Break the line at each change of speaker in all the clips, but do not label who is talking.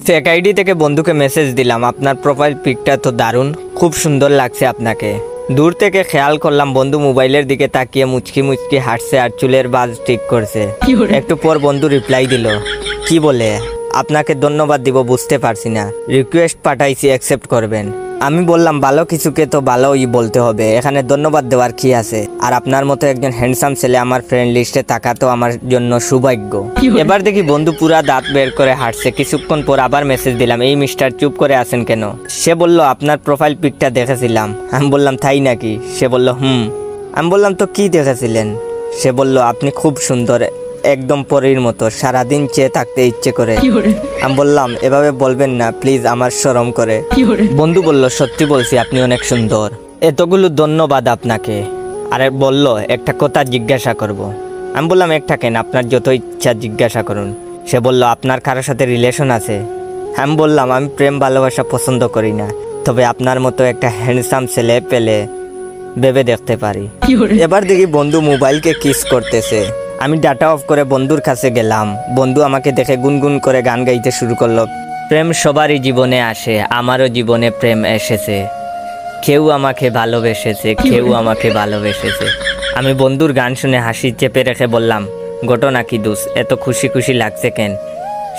Fake ID থেকে বন্ধুকে message দিলাম, আপনার প্রোফাইল পিকটা তো দারুণ, খুব সুন্দর লাগছে আপনাকে। দূর থেকে খেয়াল করলাম বন্ধু মোবাইলের দিকে তাকিয়ে মুচকি মুচকি হাসছে আর চুলের বাজ ঠিক করছে। একটু পর বন্ধু রিপ্লাই দিল, কি বলে আপনাকে ধন্যবাদ দিব বুঝতে পারছি না, রিকোয়েস্ট পাঠাইছি অ্যাকসেপ্ট করবেন। আমি বললাম ভালো কিছুকে তো ভালোই বলতে হবে, এখানে ধন্যবাদ দেওয়ার কি আছে, আর আপনার মতো একজন হ্যান্ডসাম ছেলে আমার ফ্রেন্ড লিস্টে থাকা তো আমার জন্য সৌভাগ্য। এবার দেখি বন্ধু পুরা দাঁত বের করে হাঁটছে। কিছুক্ষণ পর আবার মেসেজ দিলাম, এই মিস্টার চুপ করে আছেন কেন? সে বলল আপনার প্রোফাইল পিকটা দেখেছিলাম। আমি বললাম তাই নাকি? সে বলল হুম। আমি বললাম তো কি দেখেছিলেন? সে বলল আপনি খুব সুন্দর, একদম পরীর মতো, সারাদিন চেয়ে থাকতে ইচ্ছে করে। আমি বললাম এভাবে বলবেন না প্লিজ, আমার শরম করে। বন্ধু বলল সত্যি বলছি, আপনি অনেক সুন্দর। এতগুলো ধন্যবাদ আপনাকে। আরে বলল একটা কথা জিজ্ঞাসা করব। আমি বললাম একটা কেন, আপনার যত ইচ্ছা জিজ্ঞাসা করুন। সে বলল আপনার কারোর সাথে রিলেশন আছে? আমি বললাম আমি প্রেম ভালোবাসা পছন্দ করি না, তবে আপনার মতো একটা হ্যান্ডসাম ছেলে পেলে ভেবে দেখতে পারি। এবার দেখি বন্ধু মোবাইলকে কিস করতেছে। আমি ডাটা অফ করে বন্ধুর কাছে গেলাম। বন্ধু আমাকে দেখে গুনগুন করে গান গাইতে শুরু করলো। প্রেম সবারই জীবনে আসে, আমারও জীবনে প্রেম এসেছে, কেউ আমাকে ভালোবেসেছে, কেউ আমাকে ভালোবেসেছে। আমি বন্ধুর গান শুনে হাসি চেপে রেখে বললাম ঘটনা কি দোস্ত, এত খুশি খুশি লাগছে কেন?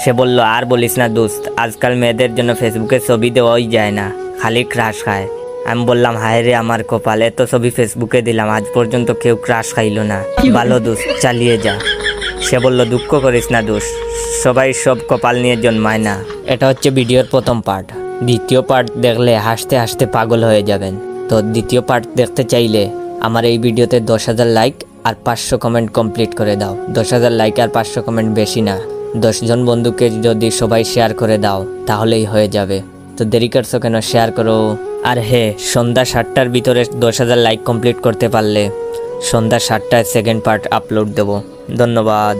সে বলল আর বলিস না দোস্ত, আজকাল মেয়েদের জন্য ফেসবুকে ছবি দেওয়াই যায় না, খালি ক্রাশ খায়। আমি বললাম হায় রে আমার কপাল, এত ছবি ফেসবুকে দিলাম, আজ পর্যন্ত কেউ ক্রাশ খাইলো না। ভালো দোস্ত, চালিয়ে যা। সে বলল দুঃখ করিস না দোস্ত, সবাই সব কপাল নিয়ে জন্মায় না। এটা হচ্ছে ভিডিওর প্রথম পার্ট। দ্বিতীয় পার্ট দেখলে হাসতে হাসতে পাগল হয়ে যাবেন। তো দ্বিতীয় পার্ট দেখতে চাইলে আমার এই ভিডিওতে 10,000 লাইক আর 500 কমেন্ট কমপ্লিট করে দাও। 10,000 লাইক আর 500 কমেন্ট বেশি না, 10 জন বন্ধুকে যদি সবাই শেয়ার করে দাও তাহলেই হয়ে যাবে। তো দেরি করছো কেন, শেয়ার করো। আর হ্যাঁ, সন্ধ্যা 7টার ভিতরে 10,000 লাইক কমপ্লিট করতে পারলে সন্ধ্যা 7টায় সেকেন্ড পার্ট আপলোড দেবো। ধন্যবাদ।